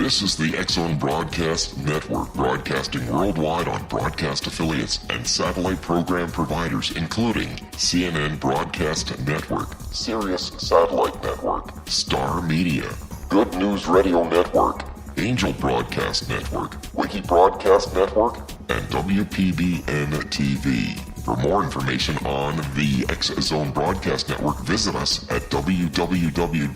This is the X-Zone Broadcast Network, broadcasting worldwide on broadcast affiliates and satellite program providers, including CNN Broadcast Network, Sirius Satellite Network, Star Media, Good News Radio Network, Angel Broadcast Network, Wiki Broadcast Network, and WPBN TV. For more information on the X-Zone Broadcast Network, visit us at www.xzbn.net.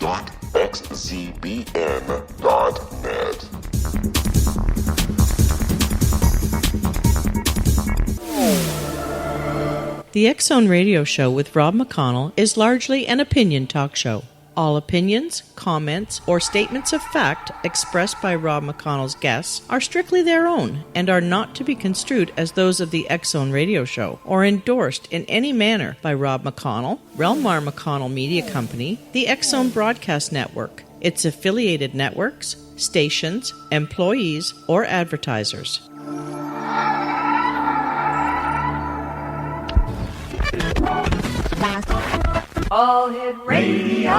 The X-Zone Radio Show with Rob McConnell is largely an opinion talk show. All opinions, comments, or statements of fact expressed by Rob McConnell's guests are strictly their own and are not to be construed as those of the X-Zone Radio Show or endorsed in any manner by Rob McConnell, Relmar McConnell Media Company, the X-Zone Broadcast Network, its affiliated networks, stations, employees, or advertisers. All Hit Radio.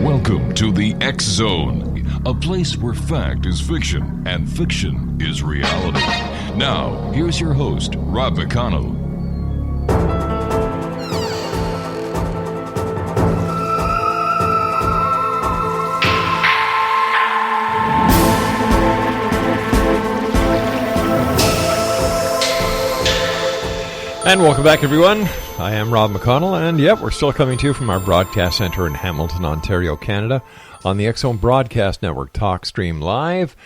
Welcome to the X-Zone, a place where fact is fiction and fiction is reality. Now, here's your host, Rob McConnell. And welcome back, everyone. I am Rob McConnell, and yep, we're still coming to you from our broadcast center in Hamilton, Ontario, Canada, on the X-Zone Broadcast Network TalkStream Live.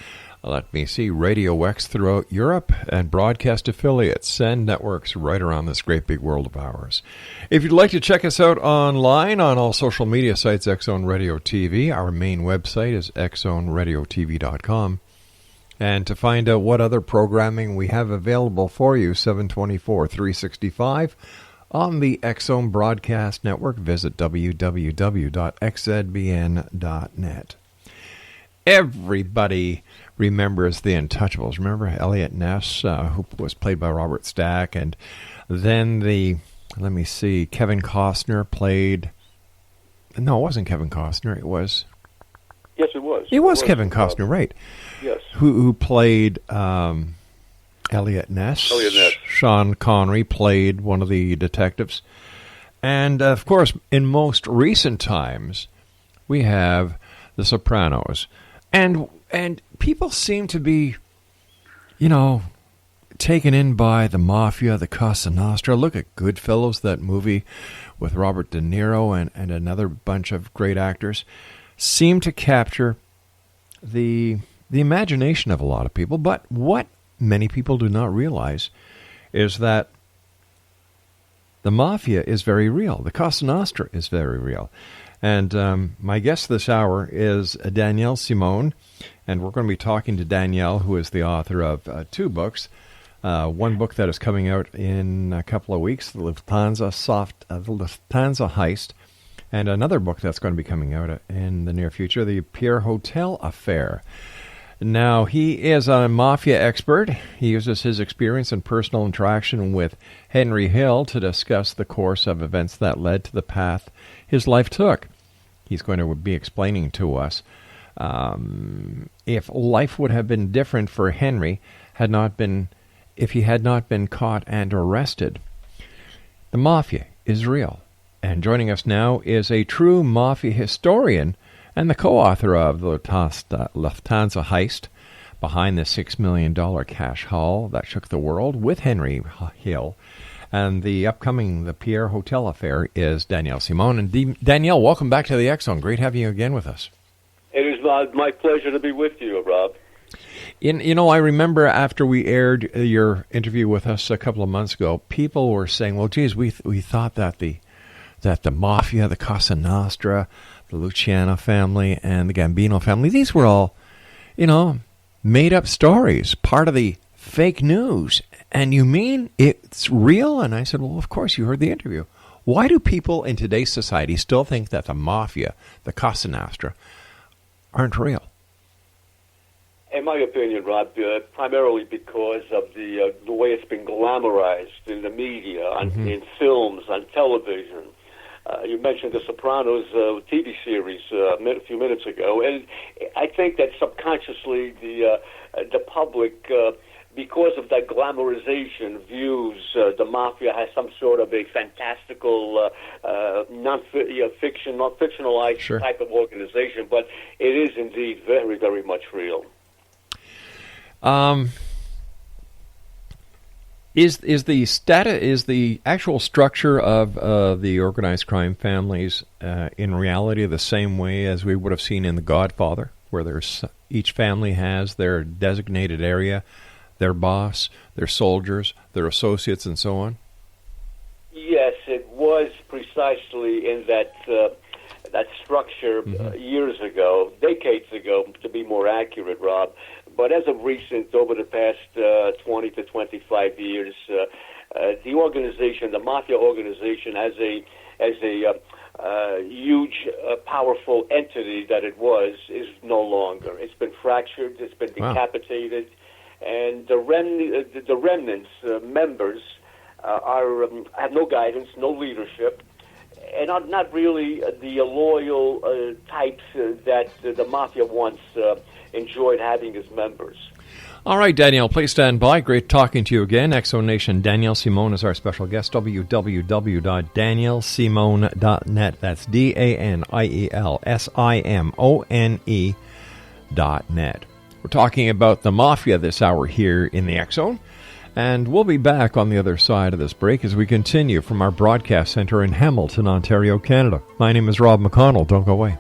Let me see, Radio X throughout Europe, and broadcast affiliates and networks right around this great big world of ours. If you'd like to check us out online on all social media sites, X-Zone Radio TV, our main website is xzoneradiotv.com. And to find out what other programming we have available for you, 724, 365, on the X-Zone Broadcast Network, visit www.xzbn.net. Everybody remembers the Untouchables. Remember Elliot Ness, who was played by Robert Stack, and then Kevin Costner played... No, it wasn't Kevin Costner, it was... Yes, it was. It was Kevin Costner, right. Yes. Who played Elliot Ness. Elliot Ness. Sean Connery played one of the detectives. And, of course, in most recent times, we have The Sopranos. And people seem to be, taken in by the Mafia, the Cosa Nostra. Look at Goodfellas, that movie with Robert De Niro and another bunch of great actors. Seem to capture the imagination of a lot of people, but what many people do not realize is that the Mafia is very real. The Cosa Nostra is very real. And my guest this hour is Danielle Simone, and we're going to be talking to Danielle, who is the author of two books. One book that is coming out in a couple of weeks, the Lufthansa Heist, and another book that's going to be coming out in the near future, the Pierre Hotel Affair. Now, he is a Mafia expert. He uses his experience and personal interaction with Henry Hill to discuss the course of events that led to the path his life took. He's going to be explaining to us if life would have been different for Henry if he had not been caught and arrested. The Mafia is real. And joining us now is a true Mafia historian and the co-author of the Lufthansa Heist, behind the $6 million cash haul that shook the world, with Henry Hill. And the Pierre Hotel Affair is Danielle Simone. And Danielle, welcome back to the X-Zone. Great having you again with us. It is my pleasure to be with you, Rob. I remember after we aired your interview with us a couple of months ago, people were saying, well, geez, we thought that the Mafia, the Cosa Nostra, the Luciano family, and the Gambino family, these were all, made-up stories, part of the fake news. And you mean it's real? And I said, well, of course, you heard the interview. Why do people in today's society still think that the Mafia, the Cosa Nostra, aren't real? In my opinion, Rob, primarily because of the way it's been glamorized in the media, in films, on television. You mentioned The Sopranos TV series a few minutes ago, and I think that subconsciously the public, because of that glamorization, views the Mafia has some sort of a fantastical, fictionalized type of organization, but it is indeed very, very much real. Is the actual structure of the organized crime families in reality the same way as we would have seen in The Godfather, where each family has their designated area, their boss, their soldiers, their associates, and so on? Yes, it was precisely in that structure years ago, decades ago, to be more accurate, Rob. But as of recent, over the past 20 to 25 years, the organization, the Mafia organization, as a huge, powerful entity that it was, is no longer. It's been fractured. It's been decapitated, and the remnants, members, have no guidance, no leadership, and are not really the loyal types that the Mafia once enjoyed having as members. All right, Danielle, please stand by. Great talking to you again. Exo Nation, Danielle Simone is our special guest. www.danielsimone.net. That's DanielSimone.net. We're talking about the Mafia this hour here in the X Zone, and we'll be back on the other side of this break as we continue from our broadcast center in Hamilton, Ontario, Canada. My name is Rob McConnell. Don't go away.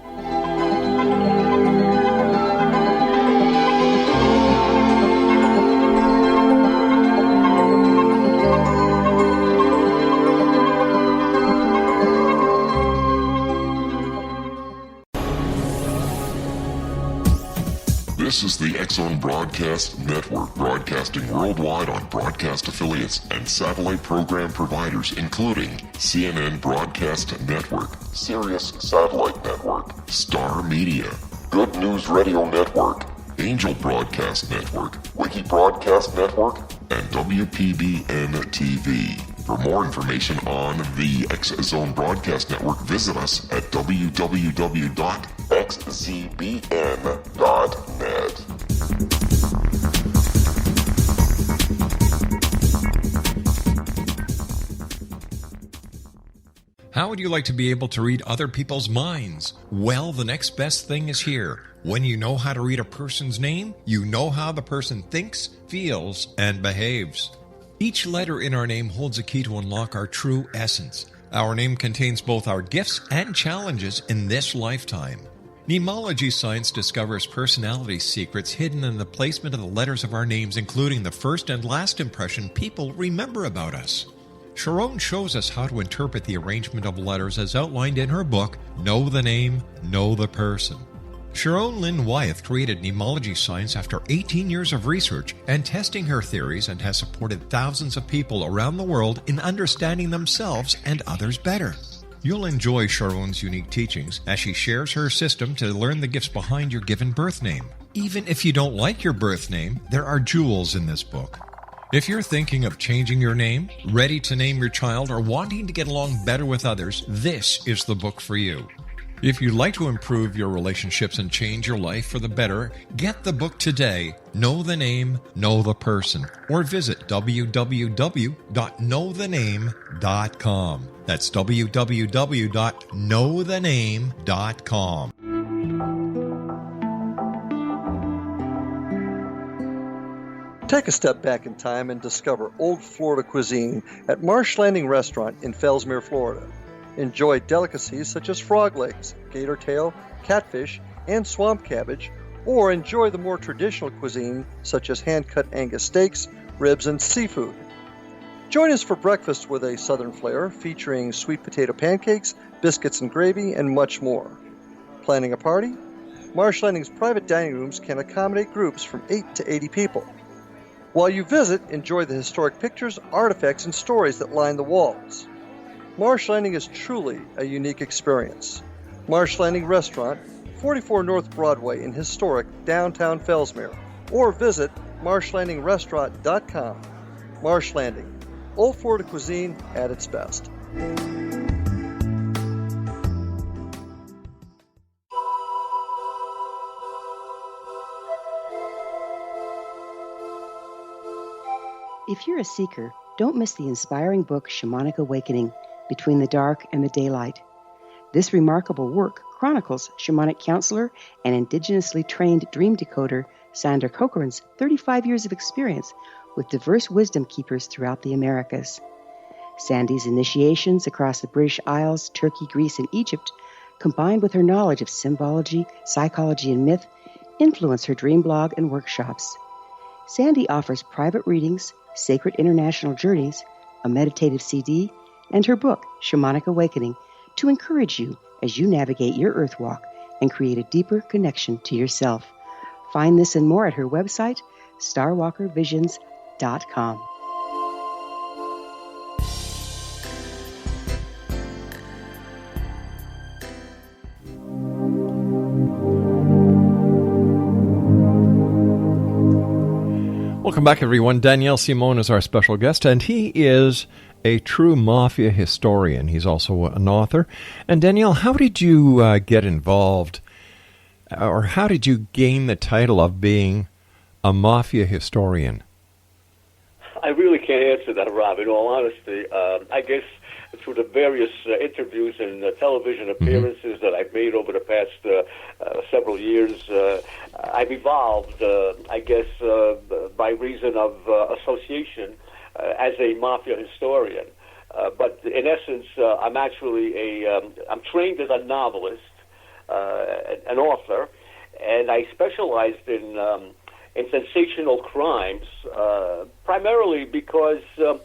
This is the X-Zone Broadcast Network, broadcasting worldwide on broadcast affiliates and satellite program providers, including CNN Broadcast Network, Sirius Satellite Network, Star Media, Good News Radio Network, Angel Broadcast Network, Wiki Broadcast Network, and WPBN TV. For more information on the X-Zone Broadcast Network, visit us at www.xzbn.net. How would you like to be able to read other people's minds? Well, the next best thing is here. When you know how to read a person's name, you know how the person thinks, feels, and behaves. Each letter in our name holds a key to unlock our true essence. Our name contains both our gifts and challenges in this lifetime. Mnemology science discovers personality secrets hidden in the placement of the letters of our names, including the first and last impression people remember about us. Sharon shows us how to interpret the arrangement of letters as outlined in her book, Know the Name, Know the Person. Sharon Lynn Wyeth created mnemology science after 18 years of research and testing her theories, and has supported thousands of people around the world in understanding themselves and others better. You'll enjoy Sharon's unique teachings as she shares her system to learn the gifts behind your given birth name. Even if you don't like your birth name, there are jewels in this book. If you're thinking of changing your name, ready to name your child, or wanting to get along better with others, this is the book for you. If you'd like to improve your relationships and change your life for the better, get the book today, Know the Name, Know the Person, or visit www.knowthename.com. That's www.knowthename.com. Take a step back in time and discover old Florida cuisine at Marsh Landing Restaurant in Fellsmere, Florida. Enjoy delicacies such as frog legs, gator tail, catfish, and swamp cabbage, or enjoy the more traditional cuisine such as hand-cut Angus steaks, ribs, and seafood. Join us for breakfast with a southern flair featuring sweet potato pancakes, biscuits and gravy, and much more. Planning a party? Marsh Landing's private dining rooms can accommodate groups from 8 to 80 people. While you visit, enjoy the historic pictures, artifacts, and stories that line the walls. Marsh Landing is truly a unique experience. Marsh Landing Restaurant, 44 North Broadway in historic downtown Fellsmere, or visit marshlandingrestaurant.com. Marsh Landing, Old Florida cuisine at its best. If you're a seeker, don't miss the inspiring book Shamanic Awakening, Between the Dark and the Daylight. This remarkable work chronicles shamanic counselor and indigenously trained dream decoder Sandra Cochran's 35 years of experience with diverse wisdom keepers throughout the Americas. Sandy's initiations across the British Isles, Turkey, Greece, and Egypt, combined with her knowledge of symbology, psychology, and myth, influence her dream blog and workshops. Sandy offers private readings, sacred international journeys, a meditative CD, and her book, Shamanic Awakening, to encourage you as you navigate your earth walk and create a deeper connection to yourself. Find this and more at her website, starwalkervisions.com. Welcome back, everyone. Daniel Simone is our special guest, and he is a true Mafia historian. He's also an author. And Daniel, how did you get involved, or how did you gain the title of being a Mafia historian? I really can't answer that, Rob, in all honesty. I guess through the various interviews and television appearances that I've made over the past several years, I've evolved, I guess, by reason of association as a Mafia historian. But in essence, I'm actually I'm trained as a novelist, an author, and I specialized in sensational crimes, primarily because of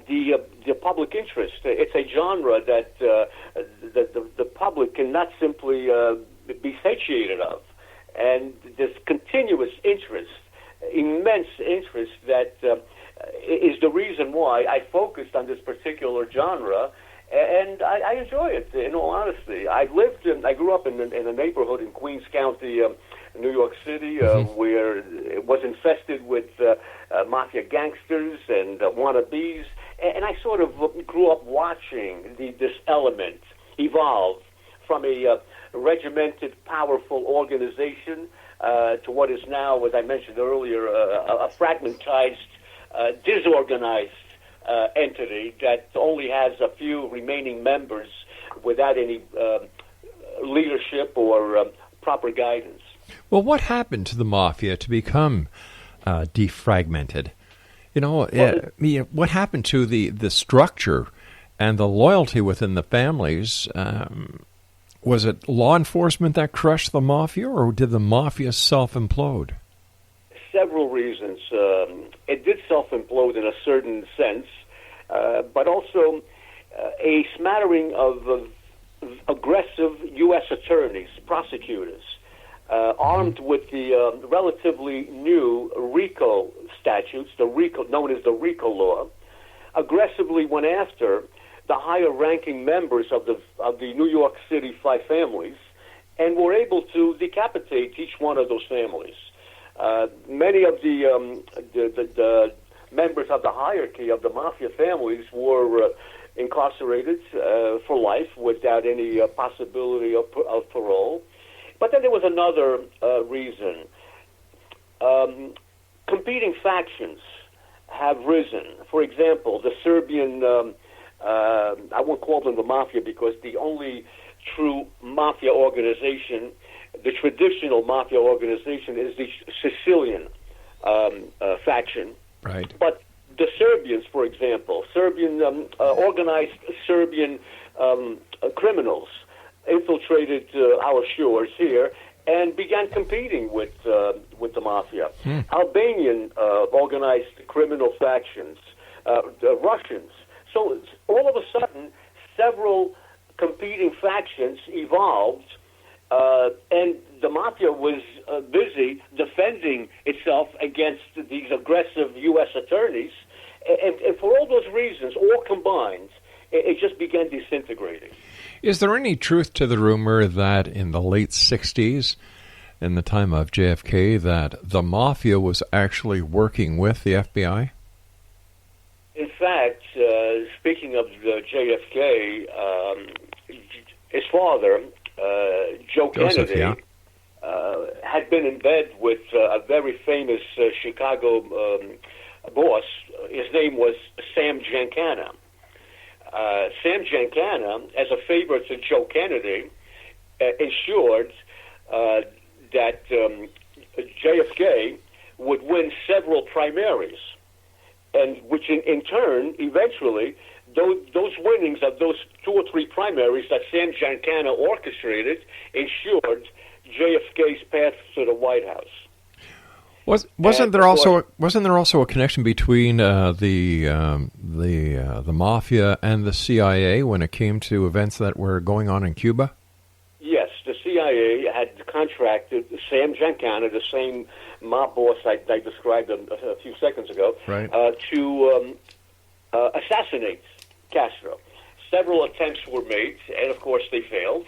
the public interest. It's a genre that the public cannot simply be satiated of. And this continuous interest, immense interest, that is the reason why I focused on this particular genre, and I enjoy it, in all honesty. I grew up in a neighborhood in Queens County, New York City, where it was infested with Mafia gangsters and wannabes, and I sort of grew up watching this element evolve from a regimented, powerful organization to what is now, as I mentioned earlier, a fragmentized, disorganized entity that only has a few remaining members without any leadership or proper guidance. Well, what happened to the Mafia to become defragmented? What happened to the structure and the loyalty within the families? Was it law enforcement that crushed the Mafia, or did the Mafia self-implode? Several reasons. It did self-implode in a certain sense, but also a smattering of aggressive U.S. attorneys, prosecutors, armed with the relatively new RICO statutes, known as the RICO law, aggressively went after the higher-ranking members of the New York City five families, and were able to decapitate each one of those families. Many of the members of the hierarchy of the Mafia families were incarcerated for life without any possibility of parole. But then there was another reason. Competing factions have risen. For example, the Serbian, I won't call them the Mafia because the only true Mafia organization, the traditional Mafia organization, is the Sicilian faction. Right. But the Serbians, for example, organized Serbian criminals infiltrated our shores here and began competing with the Mafia. Albanian organized criminal factions, the Russians. So all of a sudden, several competing factions evolved, and the Mafia was busy defending itself against these aggressive U.S. attorneys. And for all those reasons, all combined, it just began disintegrating. Is there any truth to the rumor that in the late 60s, in the time of JFK that the Mafia was actually working with the FBI? In fact, speaking of JFK, his father, Joe Joseph, Kennedy, had been in bed with a very famous Chicago boss. His name was Sam Giancana. Sam Giancana, as a favor to Joe Kennedy, ensured that JFK would win several primaries, and which in turn, eventually, those winnings of those 2 or 3 primaries that Sam Giancana orchestrated ensured JFK's path to the White House. Wasn't there also a connection between the Mafia and the CIA when it came to events that were going on in Cuba? Yes, the CIA had contracted Sam Giancana, the same mob boss I described a few seconds ago, right, to assassinate Castro. Several attempts were made, and of course they failed.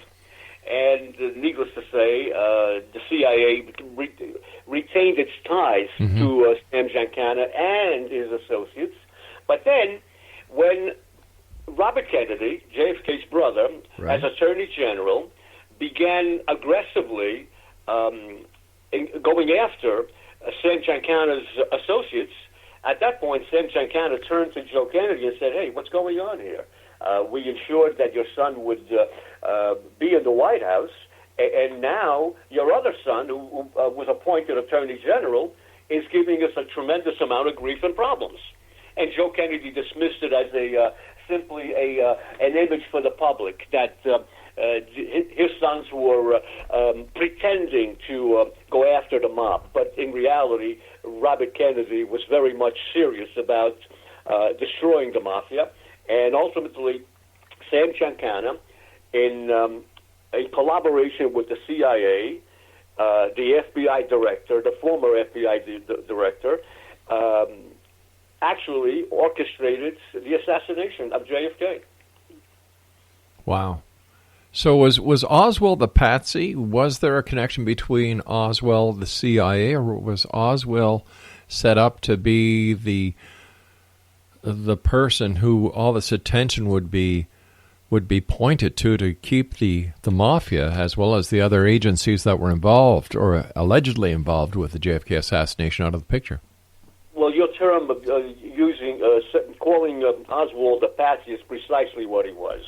And needless to say, the CIA retained its ties to Sam Giancana and his associates. But then, when Robert Kennedy, JFK's brother, as Attorney General, began aggressively going after Sam Giancana's associates, at that point, Sam Giancana turned to Joe Kennedy and said, "Hey, what's going on here? We ensured that your son would be in the White House, and now your other son, who was appointed Attorney General, is giving us a tremendous amount of grief and problems." And Joe Kennedy dismissed it as simply an image for the public that his sons were pretending to go after the mob. But in reality, Robert Kennedy was very much serious about destroying the Mafia. And ultimately, Sam Giancana, in a collaboration with the CIA, the FBI director, the former FBI director, actually orchestrated the assassination of JFK. Wow. So was Oswald the patsy? Was there a connection between Oswald, the CIA, or was Oswald set up to be the person who all this attention would be pointed to keep the Mafia as well as the other agencies that were involved or allegedly involved with the JFK assassination out of the picture? Well, your term of calling Oswald a patsy is precisely what he was.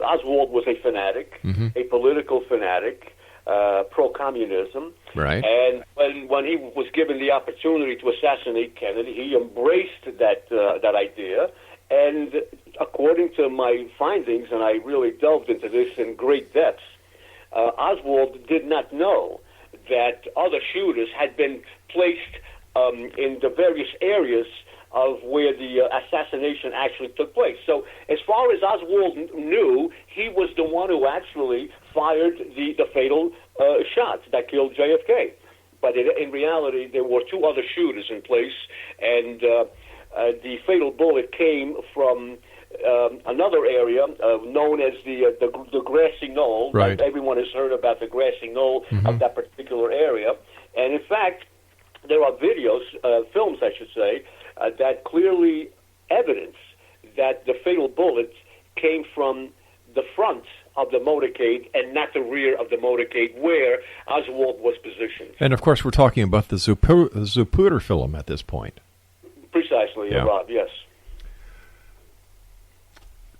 Oswald was a fanatic, a political fanatic, pro-communism. Right. And when he was given the opportunity to assassinate Kennedy, he embraced that idea. And according to my findings, and I really delved into this in great depth, Oswald did not know that other shooters had been placed in the various areas of where the assassination actually took place. So as far as Oswald knew, he was the one who actually fired the fatal shot that killed JFK. But in reality, there were 2 other shooters in place, and the fatal bullet came from another area known as the grassy knoll. Right. Everyone has heard about the grassy knoll of that particular area. And in fact, there are videos, films I should say, that clearly evidence that the fatal bullet came from the front of the motorcade and not the rear of the motorcade where Oswald was positioned. And of course, we're talking about the Zapruder film at this point. Precisely, yeah. Rob, yes.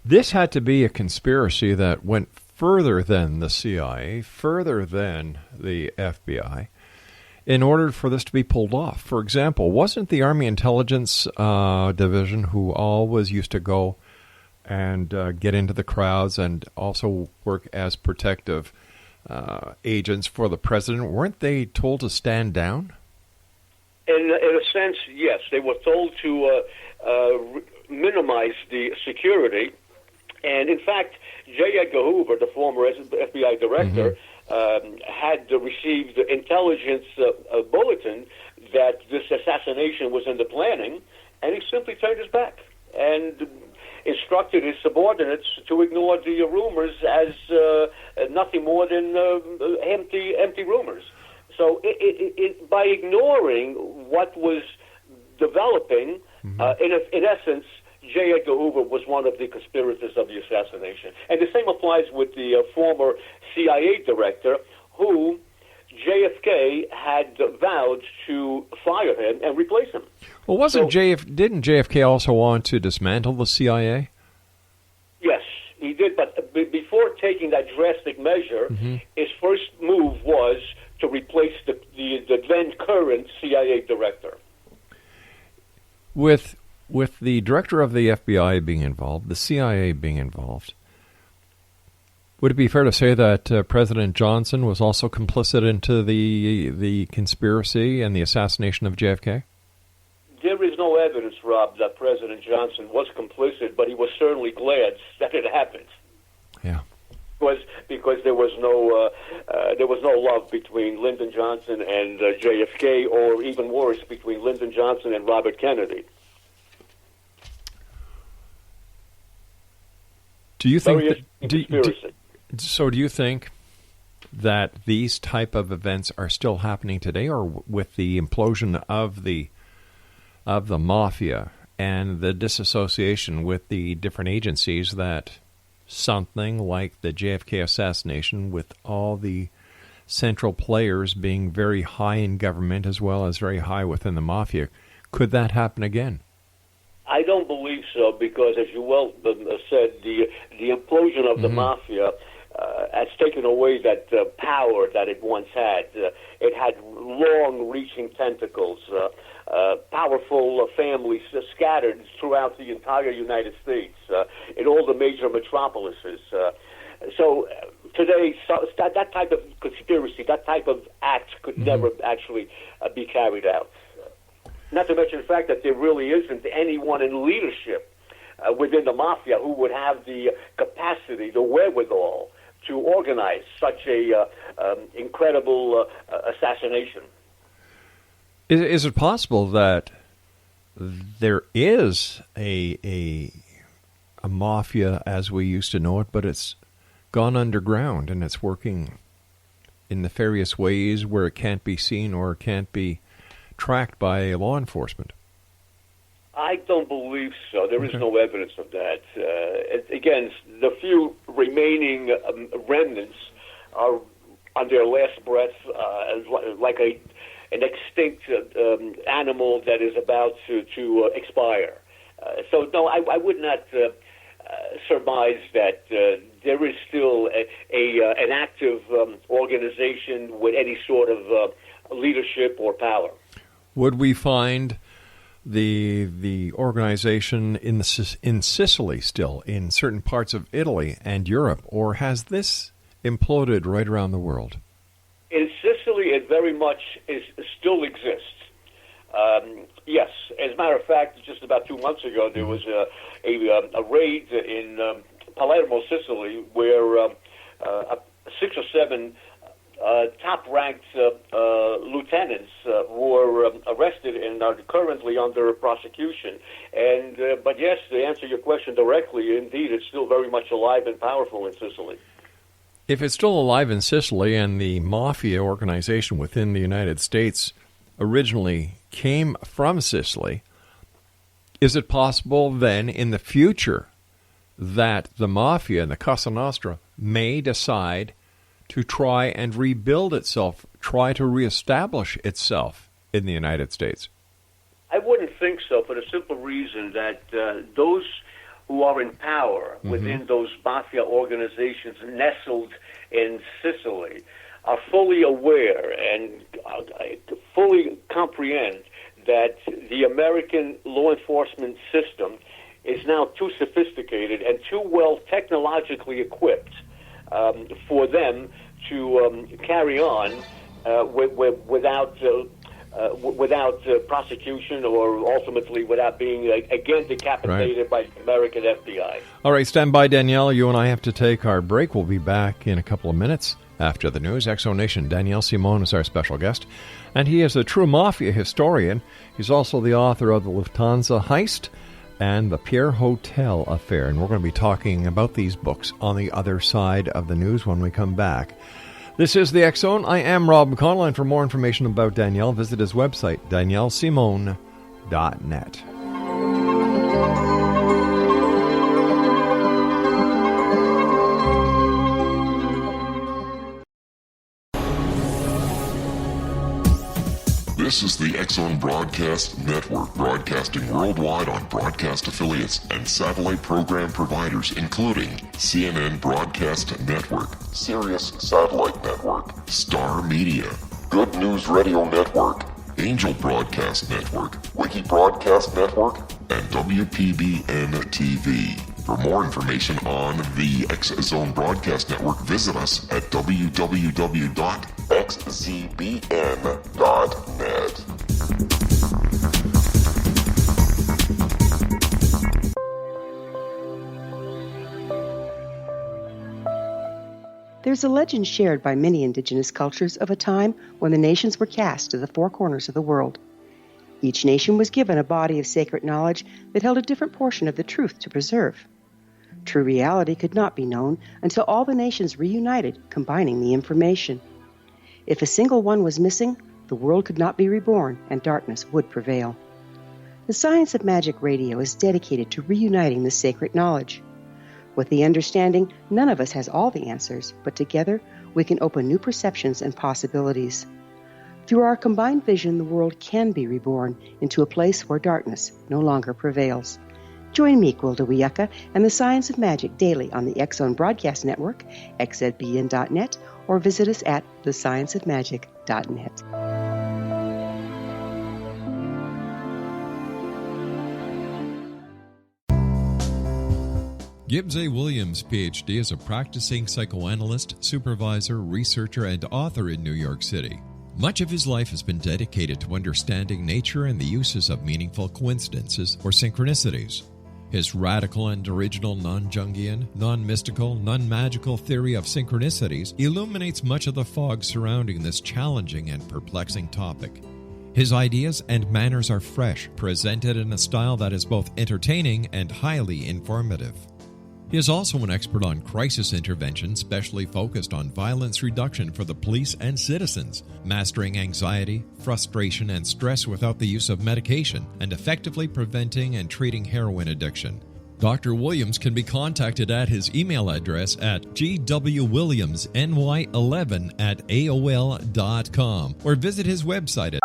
This had to be a conspiracy that went further than the CIA, further than the FBI, in order for this to be pulled off. For example, wasn't the Army Intelligence Division, who always used to go and get into the crowds and also work as protective agents for the president, weren't they told to stand down? In a sense, yes. They were told to minimize the security. And in fact, J. Edgar Hoover, the former FBI director, had received intelligence bulletin that this assassination was in the planning, and he simply turned his back and instructed his subordinates to ignore the rumors as nothing more than empty rumors. So by ignoring what was developing, in essence, J. Edgar Hoover was one of the conspirators of the assassination. And the same applies with the former CIA director, who JFK had vowed to fire him and replace him. Well, didn't JFK also want to dismantle the CIA? Yes, he did. But before taking that drastic measure, his first move was to replace the then current CIA director. With the director of the FBI being involved, the CIA being involved, would it be fair to say that President Johnson was also complicit into the conspiracy and the assassination of JFK? There is no evidence, Rob, that President Johnson was complicit, but he was certainly glad that it happened. Yeah. Because there was no love between Lyndon Johnson and JFK, or even worse, between Lyndon Johnson and Robert Kennedy. Do you think? Conspiracy. So do you think that these type of events are still happening today, or with the implosion of the Mafia and the disassociation with the different agencies, that something like the JFK assassination, with all the central players being very high in government as well as very high within the Mafia, could that happen again? I don't believe so, because, as you well said, the implosion of the Mafia has taken away that power that it once had. It had long-reaching tentacles, powerful families scattered throughout the entire United States, in all the major metropolises. So today, that type of conspiracy, that type of act could never actually be carried out. Not to mention the fact that there really isn't anyone in leadership within the Mafia who would have the capacity, the wherewithal to organize such a incredible assassination. Is it possible that there is a Mafia as we used to know it, but it's gone underground and it's working in nefarious ways where it can't be seen or can't be tracked by law enforcement? I don't believe so. There is no evidence of that. Again, the few remaining remnants are on their last breath, like an extinct animal that is about to expire. So, no, I would not surmise that there is still an active organization with any sort of leadership or power. Would we find the organization in Sicily still, in certain parts of Italy and Europe, or has this imploded right around the world? In Sicily, it very much still exists. Yes, as a matter of fact, just about 2 months ago, there was a raid in Palermo, Sicily, where 6 or 7 top-ranked lieutenants were arrested and are currently under prosecution. But yes, to answer your question directly, indeed, it's still very much alive and powerful in Sicily. If it's still alive in Sicily, and the Mafia organization within the United States originally came from Sicily, is it possible then in the future that the Mafia and the Cosa Nostra may decide to try and rebuild itself, try to reestablish itself in the United States? I wouldn't think so, for the simple reason that those who are in power within those Mafia organizations nestled in Sicily are fully aware and fully comprehend that the American law enforcement system is now too sophisticated and too well technologically equipped for them to carry on without prosecution, or ultimately without being again decapitated by the American FBI. All right, stand by, Danielle. You and I have to take our break. We'll be back in a couple of minutes after the news. Exonation. Danielle Simone is our special guest, and he is a true Mafia historian. He's also the author of the Lufthansa Heist and the Pierre Hotel Affair, and we're going to be talking about these books on the other side of the news when we come back. This is the X Zone. I am Rob McConnell, and for more information about Danielle, visit his website, daniellesimone.net. This is the X-Zone Broadcast Network, broadcasting worldwide on broadcast affiliates and satellite program providers, including CNN Broadcast Network, Sirius Satellite Network, Star Media, Good News Radio Network, Angel Broadcast Network, Wiki Broadcast Network, and WPBN TV. For more information on the X-Zone Broadcast Network, visit us at www.xzbn.net. There's a legend shared by many indigenous cultures of a time when the nations were cast to the four corners of the world. Each nation was given a body of sacred knowledge that held a different portion of the truth to preserve. True reality could not be known until all the nations reunited, combining the information. If a single one was missing, the world could not be reborn and darkness would prevail. The Science of Magic Radio is dedicated to reuniting the sacred knowledge. With the understanding, none of us has all the answers, but together we can open new perceptions and possibilities. Through our combined vision, the world can be reborn into a place where darkness no longer prevails. Join me, Gwilda Wiyaka, and the Science of Magic daily on the X-Zone Broadcast Network, xzbn.net, or visit us at thescienceofmagic.net. Gibbs A. Williams, Ph.D., is a practicing psychoanalyst, supervisor, researcher, and author in New York City. Much of his life has been dedicated to understanding nature and the uses of meaningful coincidences or synchronicities. His radical and original non-Jungian, non-mystical, non-magical theory of synchronicities illuminates much of the fog surrounding this challenging and perplexing topic. His ideas and manners are fresh, presented in a style that is both entertaining and highly informative. He is also an expert on crisis intervention, specially focused on violence reduction for the police and citizens, mastering anxiety, frustration, and stress without the use of medication, and effectively preventing and treating heroin addiction. Dr. Williams can be contacted at his email address at gwwilliamsny11@aol.com or visit his website at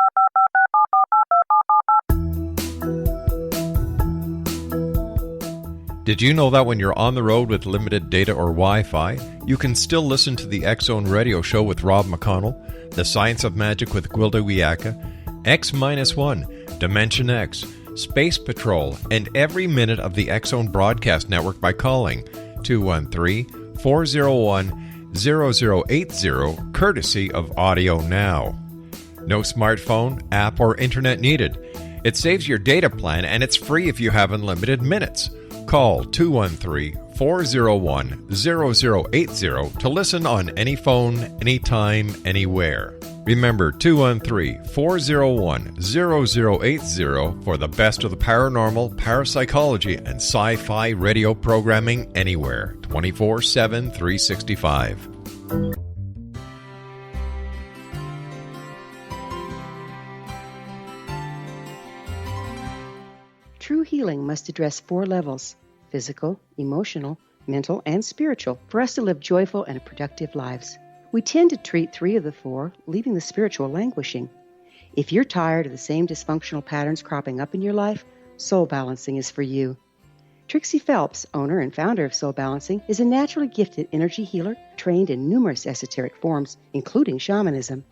Did you know that when you're on the road with limited data or Wi-Fi, you can still listen to the X-Zone Radio Show with Rob McConnell, The Science of Magic with Gwilda Wiyaka, X-1, Dimension X, Space Patrol, and every minute of the X-Zone Broadcast Network by calling 213-401-0080, courtesy of Audio Now. No smartphone, app, or internet needed. It saves your data plan, and it's free if you have unlimited minutes. Call 213-401-0080 to listen on any phone, anytime, anywhere. Remember 213-401-0080 for the best of the paranormal, parapsychology, and sci-fi radio programming anywhere, 24/7, 365. True healing must address 4 levels: physical, emotional, mental, and spiritual, for us to live joyful and productive lives. We tend to treat 3 of the 4, leaving the spiritual languishing. If you're tired of the same dysfunctional patterns cropping up in your life, Soul Balancing is for you. Trixie Phelps, owner and founder of Soul Balancing, is a naturally gifted energy healer trained in numerous esoteric forms, including shamanism.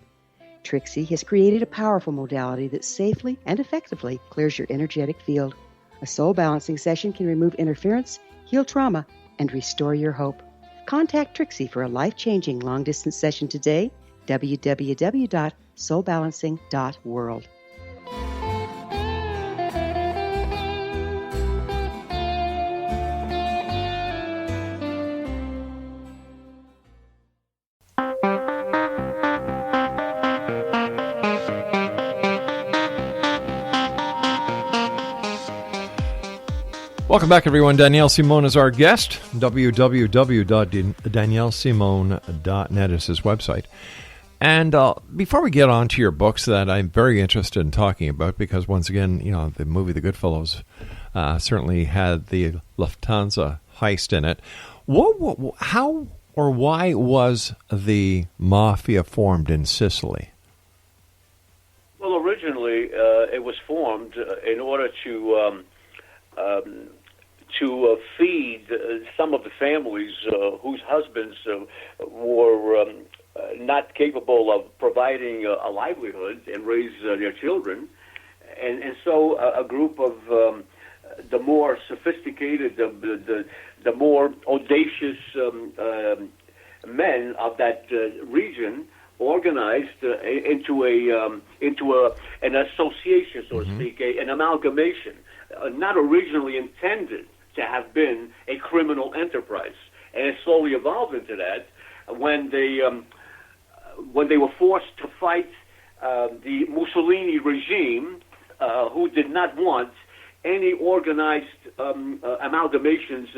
Trixie has created a powerful modality that safely and effectively clears your energetic field. A soul balancing session can remove interference, heal trauma, and restore your hope. Contact Trixie for a life-changing long-distance session today, www.soulbalancing.world. Welcome back, everyone. Danielle Simone is our guest. www.daniellesimone.net is his website. And before we get on to your books that I'm very interested in talking about, because once again, the movie The Goodfellows certainly had the Lufthansa heist in it. How or why was the Mafia formed in Sicily? Well, originally it was formed in order to feed some of the families whose husbands were not capable of providing a livelihood and raise their children. And so a group of the more sophisticated, the more audacious men of that region organized into an association, so to speak, an amalgamation, not originally intended to have been a criminal enterprise, and it slowly evolved into that when they were forced to fight the Mussolini regime, who did not want any organized amalgamations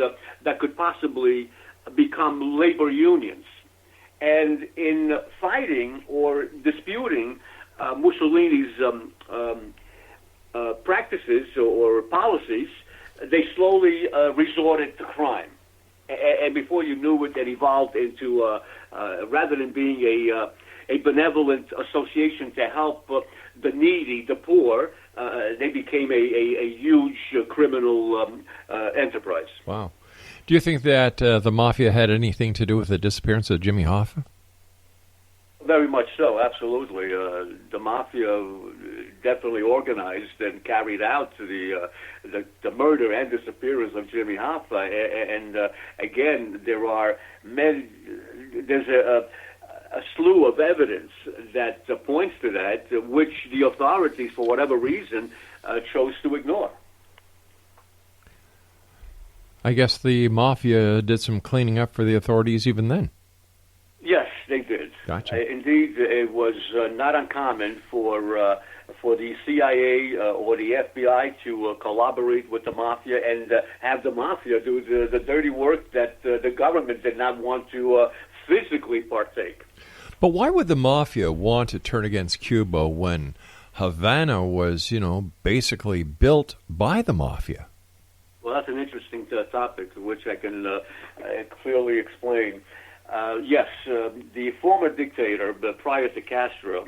that could possibly become labor unions. And in fighting or disputing Mussolini's practices or policies, they slowly resorted to crime. And before you knew it, it evolved into, rather than being a benevolent association to help the needy, the poor, they became a huge criminal enterprise. Wow. Do you think that the Mafia had anything to do with the disappearance of Jimmy Hoffa? Very much so, absolutely. The Mafia definitely organized and carried out the murder and disappearance of Jimmy Hoffa. And again, there's a slew of evidence that points to that, which the authorities, for whatever reason, chose to ignore. I guess the Mafia did some cleaning up for the authorities even then. Yes, they did. Gotcha. Indeed, it was not uncommon for the CIA or the FBI to collaborate with the Mafia and have the Mafia do the dirty work that the government did not want to physically partake. But why would the Mafia want to turn against Cuba when Havana was, basically built by the Mafia? Well, that's an interesting topic, which I can clearly explain. Yes, the former dictator, prior to Castro,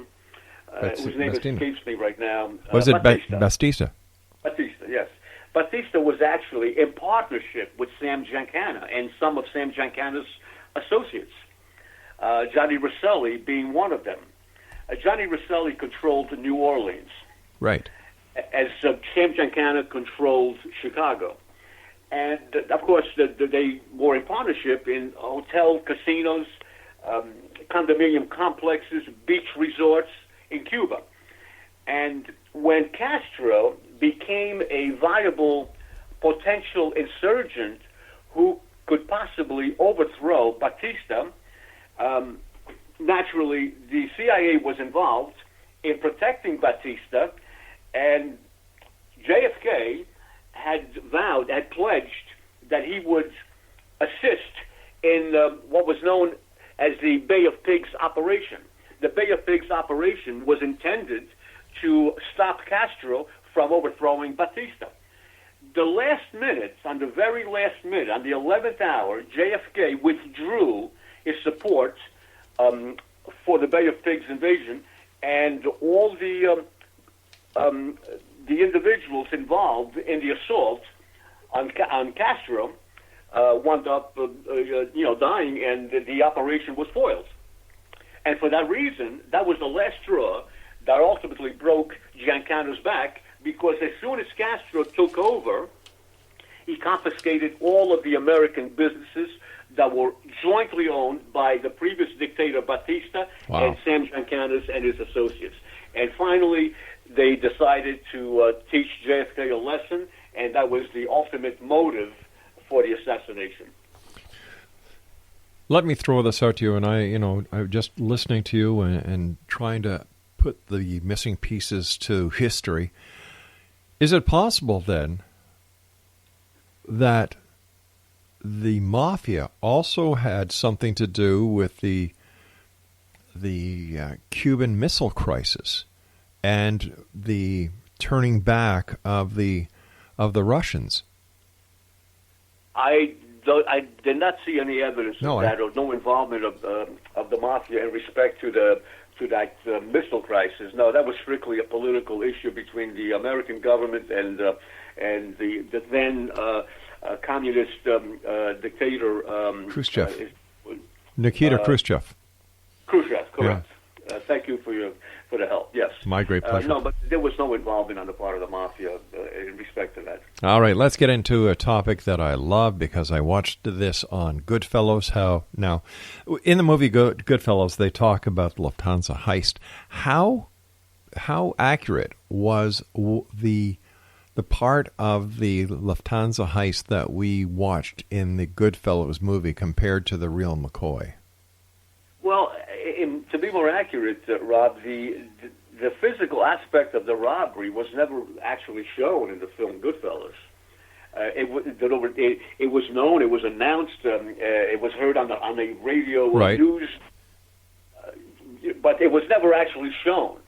whose name escapes me right now. Was it Batista? Batista, yes. Batista was actually in partnership with Sam Giancana and some of Sam Giancana's associates, Johnny Rosselli being one of them. Johnny Rosselli controlled New Orleans. Right. As Sam Giancana controlled Chicago. And, of course, they were in partnership in hotel, casinos, condominium complexes, beach resorts in Cuba. And when Castro became a viable potential insurgent who could possibly overthrow Batista, naturally the CIA was involved in protecting Batista, and JFK had pledged that he would assist in what was known as the Bay of Pigs operation. The Bay of Pigs operation was intended to stop Castro from overthrowing Batista. The last minute, on the very last minute, on the 11th hour, JFK withdrew his support for the Bay of Pigs invasion, and all the individuals involved in the assault on Castro wound up, dying, and the operation was foiled. And for that reason, that was the last straw that ultimately broke Giancana's back, because as soon as Castro took over, he confiscated all of the American businesses that were jointly owned by the previous dictator Batista and Sam Giancana and his associates. And finally, they decided to teach JFK a lesson, and that was the ultimate motive for the assassination. Let me throw this out to you, and I'm just listening to you and trying to put the missing pieces to history. Is it possible then that the Mafia also had something to do with the Cuban Missile Crisis and the turning back of the Russians. I did not see any evidence of that, or no involvement of the Mafia in respect to that missile crisis. No, that was strictly a political issue between the American government and the then communist dictator Khrushchev. Nikita Khrushchev. Khrushchev, correct. Yeah. Thank you for the help. Yes, my great pleasure. No, but there was no involvement on the part of the Mafia in respect to that. All right, let's get into a topic that I love because I watched this on Goodfellas. Now, in the movie Goodfellas, they talk about the Lufthansa heist. How accurate was the part of the Lufthansa heist that we watched in the Goodfellas movie compared to the real McCoy? Well, to be more accurate, Rob, the physical aspect of the robbery was never actually shown in the film Goodfellas. It was known, it was announced, it was heard on the radio news, but it was never actually shown.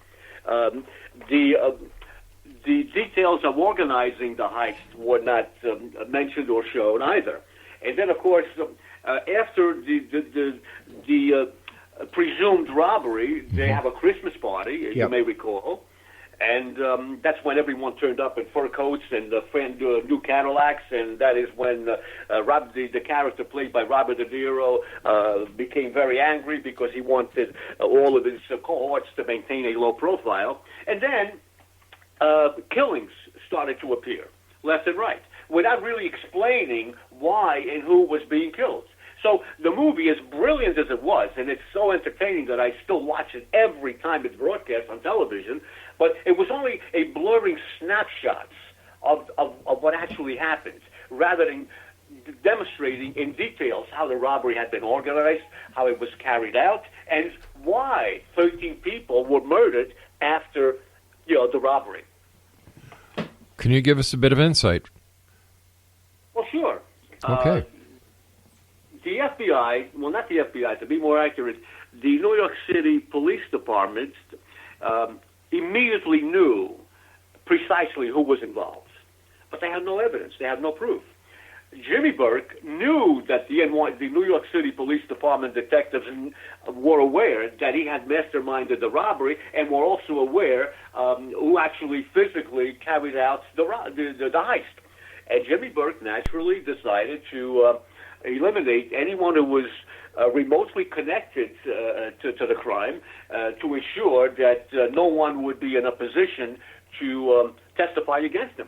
The details of organizing the heist were not mentioned or shown either. And then, of course, after the presumed robbery, they have a Christmas party, as you may recall, and that's when everyone turned up in fur coats and new Cadillacs, and that is when the character played by Robert De Niro became very angry because he wanted all of his cohorts to maintain a low profile, and then killings started to appear left and right without really explaining why and who was being killed. So the movie, as brilliant as it was, and it's so entertaining that I still watch it every time it's broadcast on television, but it was only a blurring snapshots of what actually happened, rather than demonstrating in details how the robbery had been organized, how it was carried out, and why 13 people were murdered after the robbery. Can you give us a bit of insight? Well, sure. Okay. The FBI, well, not the FBI, to be more accurate, the New York City Police Department immediately knew precisely who was involved. But they had no evidence. They had no proof. Jimmy Burke knew that the New York City Police Department detectives were aware that he had masterminded the robbery and were also aware who actually physically carried out the heist. And Jimmy Burke naturally decided to eliminate anyone who was remotely connected to the crime to ensure that no one would be in a position to testify against him.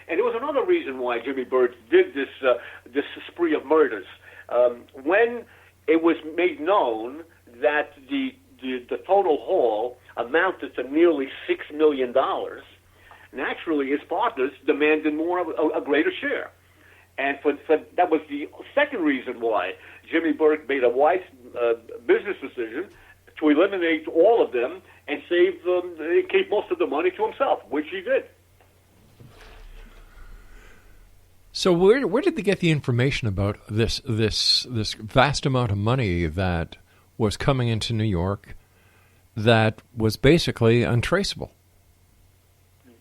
And there was another reason why Jimmy Burke did this spree of murders. When it was made known that the total haul amounted to nearly $6 million, naturally his partners demanded a greater share. And that was the second reason why Jimmy Burke made a wise business decision to eliminate all of them and keep most of the money to himself, which he did. So where did they get the information about this vast amount of money that was coming into New York that was basically untraceable?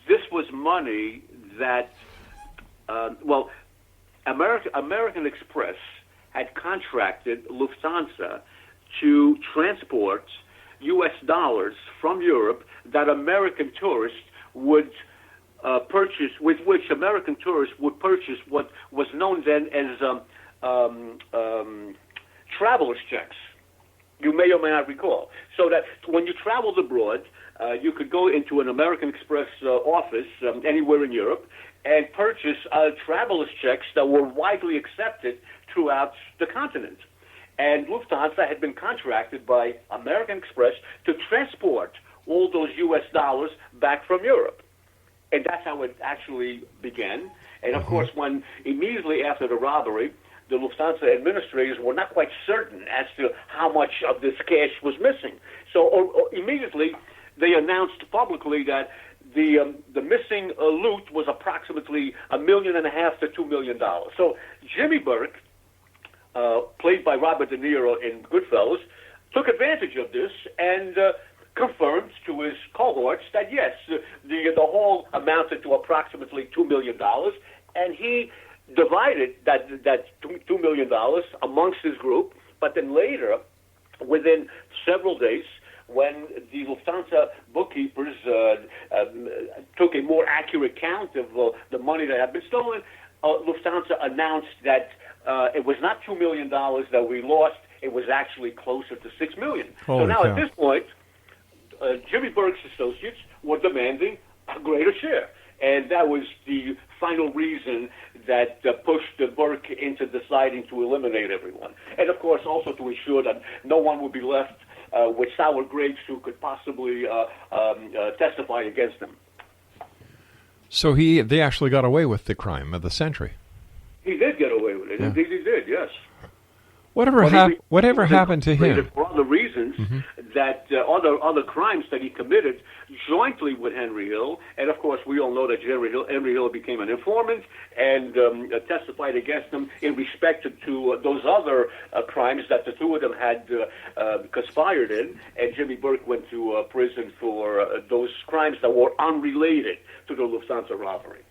This was money that, American Express had contracted Lufthansa to transport U.S. dollars from Europe that American tourists would purchase, with which American tourists would purchase what was known then as traveler's checks. You may or may not recall. So that when you traveled abroad, you could go into an American Express office anywhere in Europe and purchase traveler's checks that were widely accepted throughout the continent. And Lufthansa had been contracted by American Express to transport all those U.S. dollars back from Europe. And that's how it actually began. And, of course, when immediately after the robbery, the Lufthansa administrators were not quite certain as to how much of this cash was missing. So immediately they announced publicly that the missing loot was approximately $1.5 million to $2 million. So Jimmy Burke, played by Robert De Niro in Goodfellas, took advantage of this and confirmed to his cohorts that yes, the haul amounted to approximately $2 million, and he divided that $2 million amongst his group. But then later, within several days, when the Lufthansa bookkeepers took a more accurate count of the money that had been stolen, Lufthansa announced that it was not $2 million that we lost, it was actually closer to $6 million. Holy so now cow. at this point, Jimmy Burke's associates were demanding a greater share. And that was the final reason that pushed Burke into deciding to eliminate everyone. And, of course, also to ensure that no one would be left with sour grapes who could possibly testify against him. So they actually got away with the crime of the century. He did get away with it. Yeah. Indeed, he did, yes. Whatever happened to him? For other reasons, that other crimes that he committed jointly with Henry Hill, and of course we all know that Henry Hill became an informant and testified against him in respect to those other crimes that the two of them had conspired in, and Jimmy Burke went to prison for those crimes that were unrelated to the Lufthansa robbery.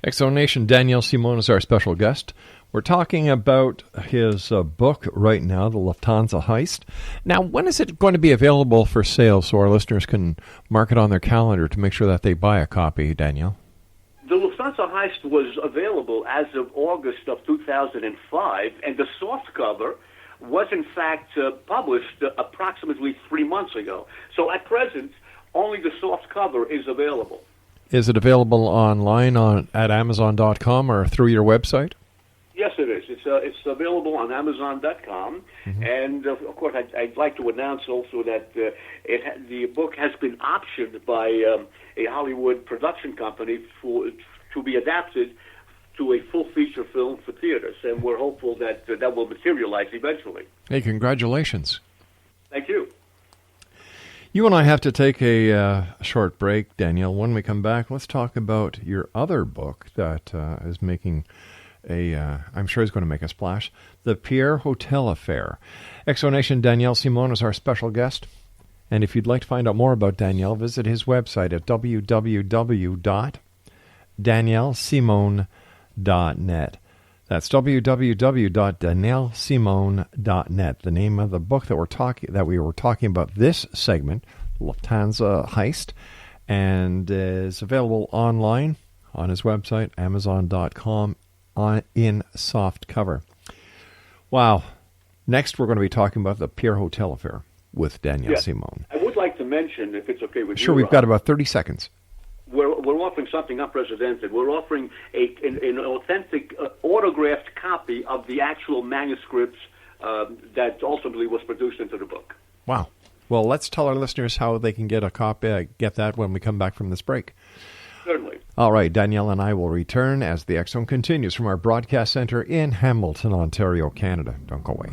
X-Zone Nation, Danielle Simone is our special guest. We're talking about his book right now, The Lufthansa Heist. Now, when is it going to be available for sale so our listeners can mark it on their calendar to make sure that they buy a copy, Danielle? The Lufthansa Heist was available as of August of 2005, and the softcover was, in fact, published approximately 3 months ago. So at present, only the softcover is available. Is it available online at Amazon.com or through your website? Yes, it is. It's available on Amazon.com, and of course, I'd like to announce also that the book has been optioned by a Hollywood production company to be adapted to a full feature film for theaters, and we're hopeful that that will materialize eventually. Hey, congratulations! Thank you. You and I have to take a short break, Danielle. When we come back, let's talk about your other book that is making I'm sure he's going to make a splash. The Pierre Hotel Affair. X-Zone Nation, Danielle Simone is our special guest. And if you'd like to find out more about Danielle, visit his website at www.daniellesimone.net. That's www.daniellesimone.net. The name of the book that we were talking about this segment, Lufthansa Heist, and is available online on his website, Amazon.com. In soft cover. Wow. Next, we're going to be talking about the Pierre Hotel Affair with Danielle Simone. I would like to mention, if it's okay with you. Sure, we've got about 30 seconds. We're offering something unprecedented. We're offering an authentic autographed copy of the actual manuscripts that ultimately was produced into the book. Wow. Well, let's tell our listeners how they can get a copy. Get that when we come back from this break. Certainly. All right, Danielle and I will return as the X-Zone continues from our broadcast center in Hamilton, Ontario, Canada. Don't go away.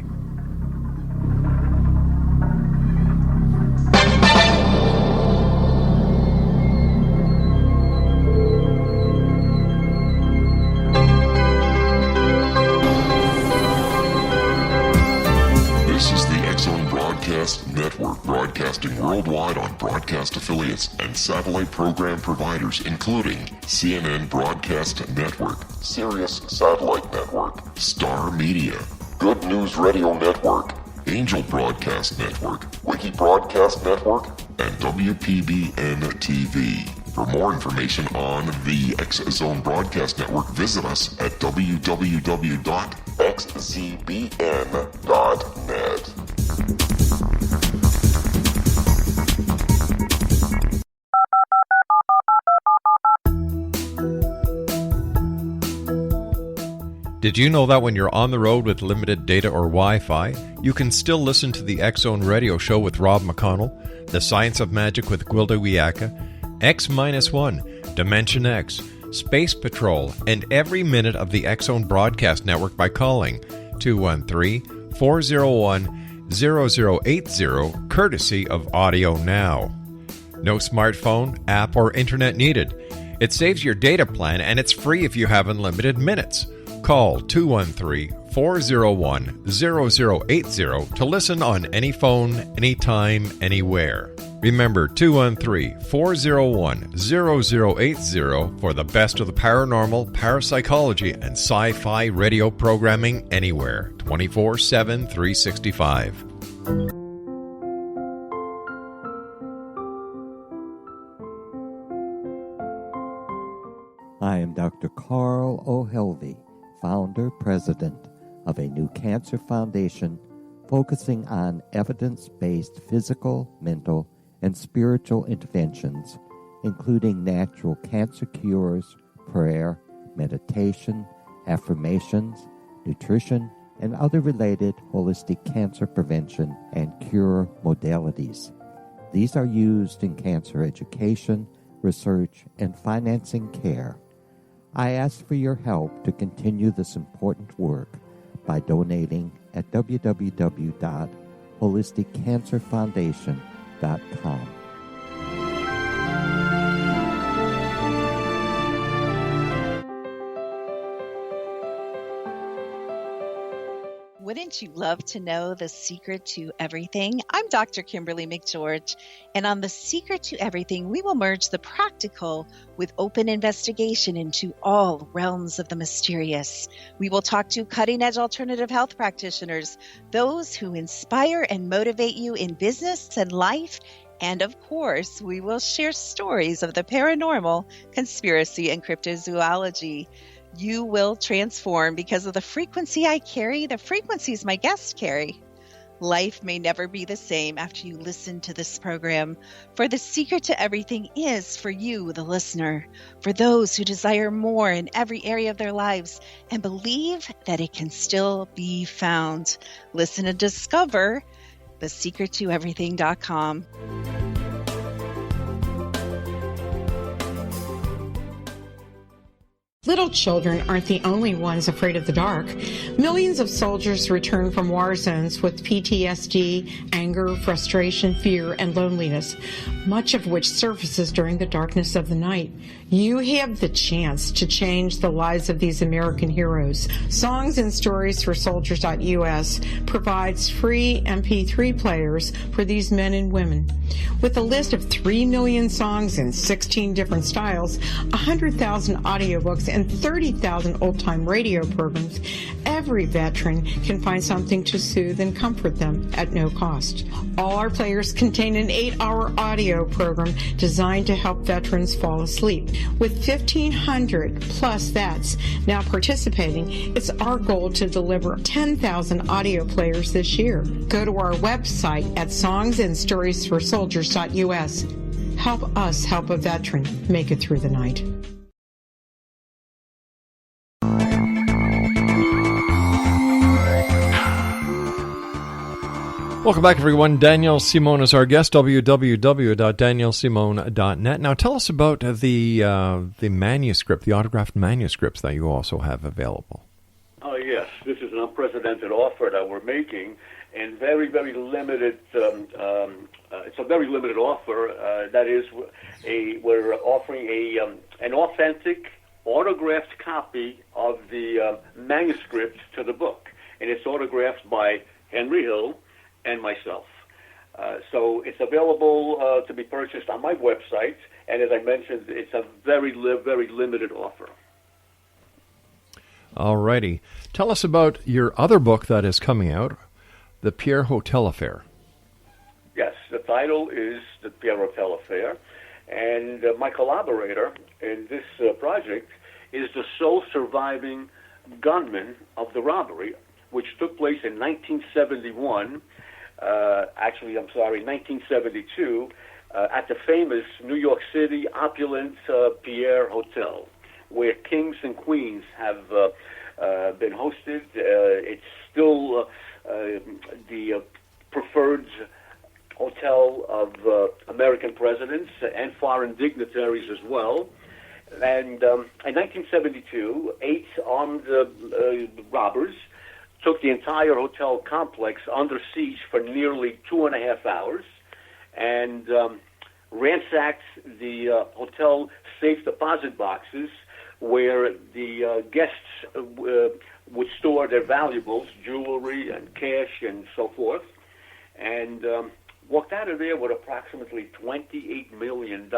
This is the X-Zone Broadcast Network, broadcasting worldwide on broadcast affiliates and satellite program providers, including CNN Broadcast Network, Sirius Satellite Network, Star Media, Good News Radio Network, Angel Broadcast Network, Wiki Broadcast Network, and WPBN TV. For more information on the X-Zone Broadcast Network, visit us at www.xzbn.net. Did you know that when you're on the road with limited data or Wi-Fi, you can still listen to the X-Zone Radio Show with Rob McConnell, The Science of Magic with Gwilda Wiyaka, X-1, Dimension X, Space Patrol, and every minute of the X-Zone Broadcast Network by calling 213-401-0080, courtesy of Audio Now. No smartphone, app, or internet needed. It saves your data plan and it's free if you have unlimited minutes. Call 213-401-0080 to listen on any phone, anytime, anywhere. Remember 213-401-0080 for the best of the paranormal, parapsychology, and sci-fi radio programming anywhere, 24/7, 365. I am Dr. Carl O'Helvey, founder, president of a new cancer foundation focusing on evidence-based physical, mental, and spiritual interventions, including natural cancer cures, prayer, meditation, affirmations, nutrition, and other related holistic cancer prevention and cure modalities. These are used in cancer education, research, and financing care. I ask for your help to continue this important work by donating at www.holisticcancerfoundation.com. Wouldn't you love to know the secret to everything? I'm Dr. Kimberly McGeorge, and on The Secret to Everything, we will merge the practical with open investigation into all realms of the mysterious. We will talk to cutting-edge alternative health practitioners, those who inspire and motivate you in business and life, and of course, we will share stories of the paranormal, conspiracy, and cryptozoology. You will transform because of the frequency I carry, the frequencies my guests carry. Life may never be the same after you listen to this program, for the secret to everything is for you, the listener, for those who desire more in every area of their lives and believe that it can still be found. Listen and discover thesecrettoeverything.com. Little children aren't the only ones afraid of the dark. Millions of soldiers return from war zones with PTSD, anger, frustration, fear, and loneliness, much of which surfaces during the darkness of the night. You have the chance to change the lives of these American heroes. Songs and Stories for Soldiers.us provides free MP3 players for these men and women. With a list of 3 million songs in 16 different styles, 100,000 audiobooks, and 30,000 old-time radio programs, every veteran can find something to soothe and comfort them at no cost. All our players contain an 8-hour audio program designed to help veterans fall asleep. With 1,500 plus vets now participating, it's our goal to deliver 10,000 audio players this year. Go to our website at songsandstoriesforsoldiers.us. Help us help a veteran make it through the night. Welcome back, everyone. Danielle Simone is our guest, www.daniellesimone.net. Now, tell us about the manuscript, the autographed manuscripts that you also have available. Oh, yes. This is an unprecedented offer that we're making, and very, very limited. It's a very limited offer. That is, we're offering an authentic, autographed copy of the manuscript to the book, and it's autographed by Henry Hill and myself. So it's available to be purchased on my website, and as I mentioned, it's a very, very limited offer. All righty. Tell us about your other book that is coming out, The Pierre Hotel Affair. Yes, the title is The Pierre Hotel Affair, and my collaborator in this project is the sole surviving gunman of the robbery, which took place in 1971. 1972, at the famous New York City opulent Pierre Hotel, where kings and queens have been hosted. It's still the preferred hotel of American presidents and foreign dignitaries as well. And in 1972, 8 armed robbers took the entire hotel complex under siege for nearly 2.5 hours, and ransacked the hotel safe deposit boxes where the guests would store their valuables, jewelry and cash and so forth, and walked out of there with approximately $28 million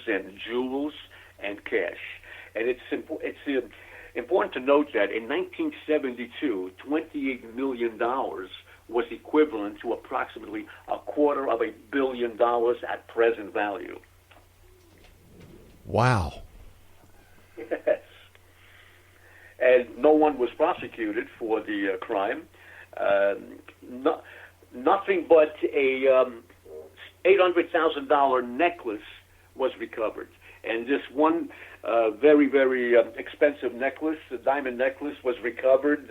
in jewels and cash. And it's important to note that in 1972, $28 million was equivalent to approximately $250 million at present value. Wow. Yes. And no one was prosecuted for the crime. Nothing but a $800,000 necklace was recovered. And this one very, very expensive necklace, a diamond necklace, was recovered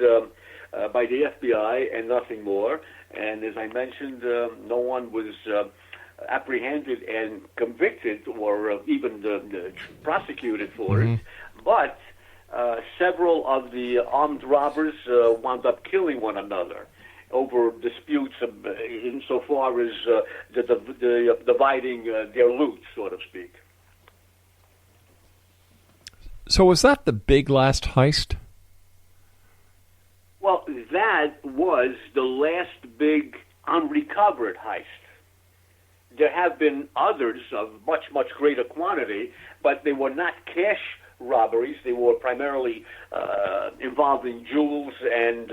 by the FBI and nothing more. And as I mentioned, no one was apprehended and convicted or even prosecuted for it. But several of the armed robbers wound up killing one another over disputes insofar as dividing their loot, so to speak. So was that the big last heist? Well, that was the last big unrecovered heist. There have been others of much, much greater quantity, but they were not cash robberies. They were primarily involving jewels and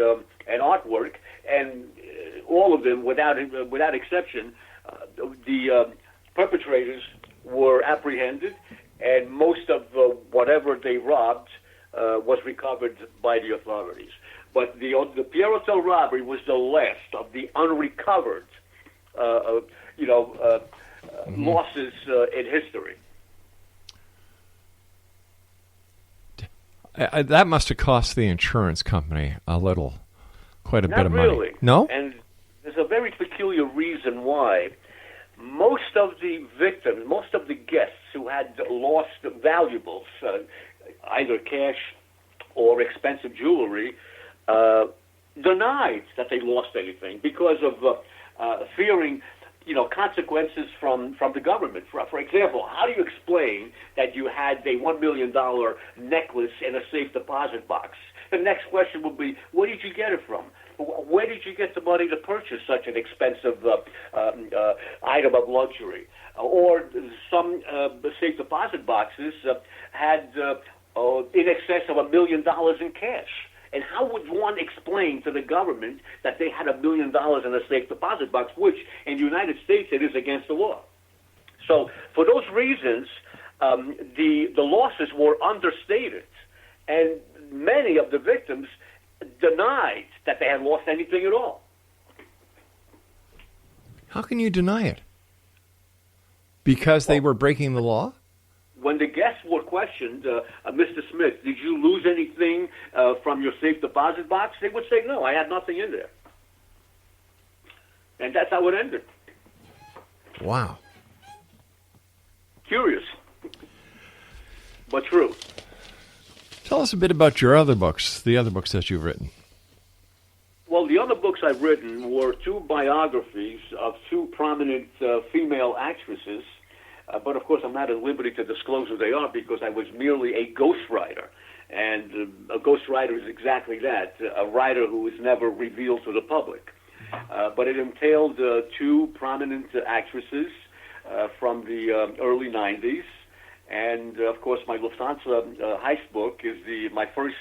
artwork, and all of them, without exception, the perpetrators were apprehended, and most of whatever they robbed was recovered by the authorities. But the Pierre Hotel robbery was the last of the unrecovered, losses in history. That must have cost the insurance company quite a bit of money. Not really. No? And there's a very peculiar reason why. Most of the victims, most of the guests who had lost valuables, either cash or expensive jewelry, denied that they lost anything because of fearing, consequences from the government. For example, how do you explain that you had a $1 million necklace in a safe deposit box? The next question would be, where did you get it from? Where did you get the money to purchase such an expensive item of luxury? Or some safe deposit boxes had in excess of $1 million in cash. And how would one explain to the government that they had $1 million in a safe deposit box, which in the United States it is against the law? So for those reasons, the losses were understated, and many of the victims denied that they had lost anything at all. How can you deny it? Because they were breaking the law? When the guests were questioned, Mr. Smith, did you lose anything from your safe deposit box? They would say, no, I had nothing in there. And that's how it ended. Wow. Curious, but true. Tell us a bit about your other books, the other books that you've written. Well, the other books I've written were two biographies of two prominent female actresses. But, of course, I'm not at liberty to disclose who they are because I was merely a ghostwriter. And a ghostwriter is exactly that, a writer who is never revealed to the public. But it entailed two prominent actresses from the early 90s. And, of course, my Lufthansa heist book is my first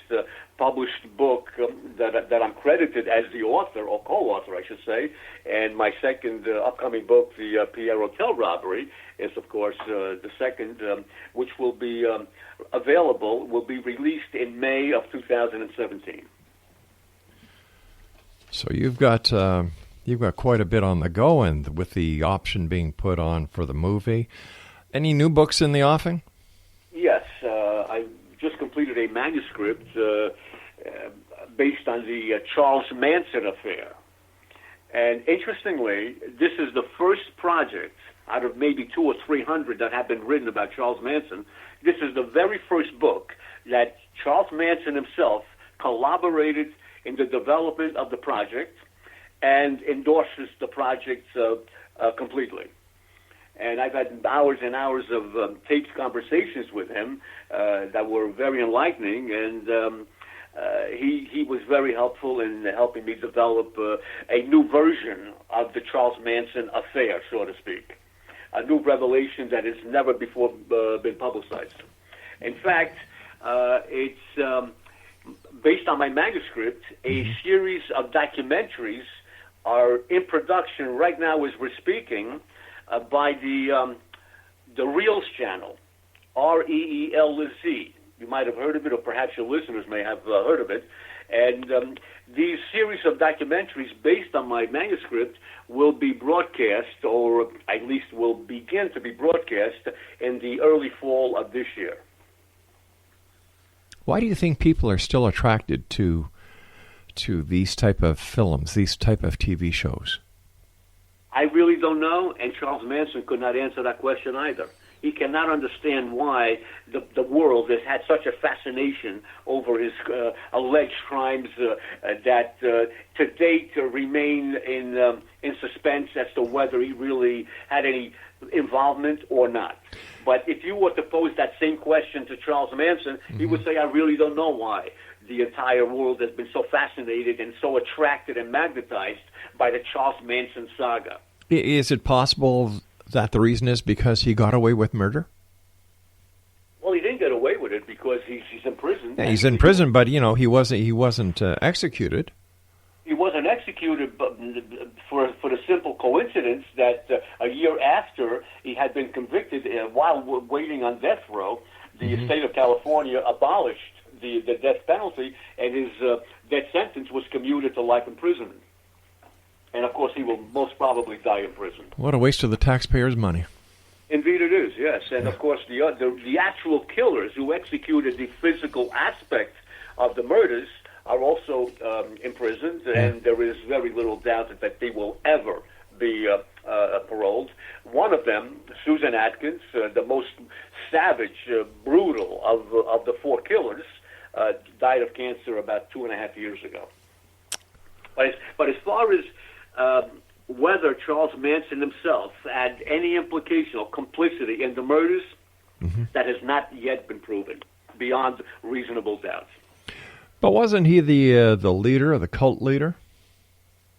published book that I'm credited as the author, or co-author, I should say. And my second upcoming book, the Pierre Hotel robbery, is, of course, the second, which will be will be released in May of 2017. So you've got quite a bit on the go, and with the option being put on for the movie. Any new books in the offing? Yes. I just completed a manuscript based on the Charles Manson affair. And interestingly, this is the first project out of maybe 200 or 300 that have been written about Charles Manson. This is the very first book that Charles Manson himself collaborated in the development of the project and endorses the project completely. And I've had hours and hours of taped conversations with him that were very enlightening, and he was very helpful in helping me develop a new version of the Charles Manson affair, so to speak, a new revelation that has never before been publicized. In fact, it's based on my manuscript. A series of documentaries are in production right now as we're speaking by the Reels channel, REELZ. You might have heard of it, or perhaps your listeners may have heard of it. And these series of documentaries based on my manuscript will be broadcast, or at least will begin to be broadcast, in the early fall of this year. Why do you think people are still attracted to these type of films, these type of TV shows? I really don't know, and Charles Manson could not answer that question either. He cannot understand why the world has had such a fascination over his alleged crimes that to date remain in suspense as to whether he really had any involvement or not. But if you were to pose that same question to Charles Manson, he would say, I really don't know why the entire world has been so fascinated and so attracted and magnetized by the Charles Manson saga. Is it possible that the reason is because he got away with murder? Well, he didn't get away with it because he's in prison. Yeah, he's in prison, but he wasn't executed. He wasn't executed, but for the simple coincidence that a year after he had been convicted, while waiting on death row, the state of California abolished the death penalty, and his death sentence was commuted to life imprisonment. And, of course, he will most probably die in prison. What a waste of the taxpayers' money. Indeed it is, yes. And, of course, the actual killers who executed the physical aspect of the murders are also imprisoned, and there is very little doubt that they will ever be paroled. One of them, Susan Atkins, the most savage, brutal of the four killers, died of cancer about 2.5 years ago. But as far as whether Charles Manson himself had any implication or complicity in the murders, that has not yet been proven beyond reasonable doubt. But wasn't he the leader, the cult leader?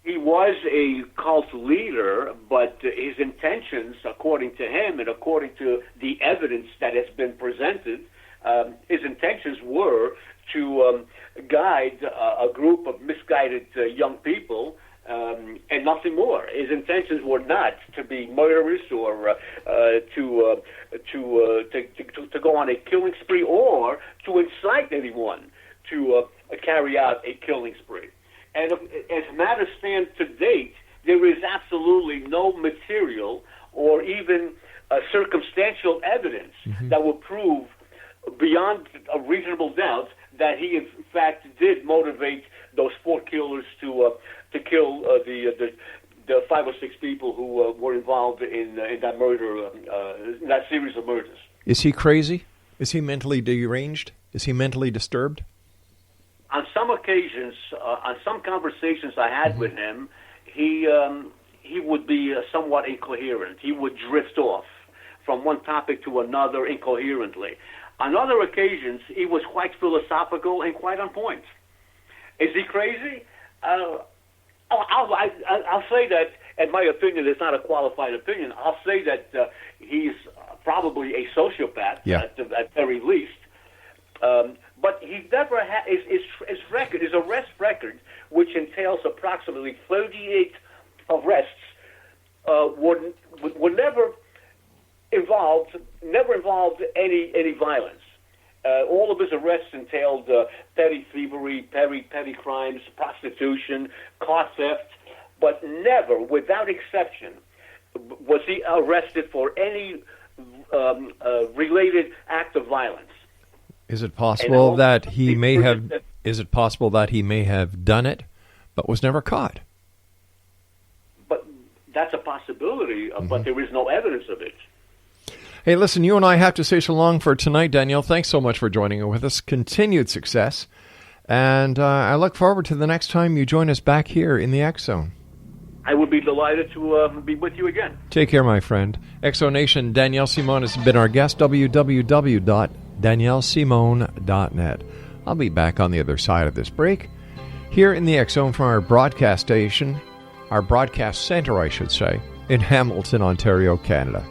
He was a cult leader, but his intentions, according to him and according to the evidence that has been presented, his intentions were to guide a group of misguided young people, and nothing more. His intentions were not to be murderous or to go on a killing spree or to incite anyone to carry out a killing spree. And as matters stand to date, there is absolutely no material or even circumstantial evidence that will prove beyond a reasonable doubt that he, in fact, did motivate those four killers to kill the 5 or 6 people who were involved in that murder, that series of murders. Is he crazy? Is he mentally deranged? Is he mentally disturbed? On some occasions, on some conversations I had with him, he would be somewhat incoherent. He would drift off from one topic to another incoherently. On other occasions, he was quite philosophical and quite on point. Is he crazy? I'll say that, and my opinion is not a qualified opinion. I'll say that he's probably a sociopath at the very least. But he never had his record, his arrest record, which entails approximately 38 arrests, were never involved any violence. All of his arrests entailed petty thievery, petty crimes, prostitution, car theft, but never, without exception, was he arrested for any related act of violence. Is it possible that he may have? Is it possible that he may have done it, but was never caught? But that's a possibility. But there is no evidence of it. Hey, listen, you and I have to say so long for tonight, Daniel. Thanks so much for joining with us. Continued success, and I look forward to the next time you join us back here in the X Zone. I would be delighted to be with you again. Take care, my friend. Exonation, Danielle Simone has been our guest, www.daniellesimone.net. I'll be back on the other side of this break, here in the X Zone from our broadcast station, our broadcast center, I should say, in Hamilton, Ontario, Canada.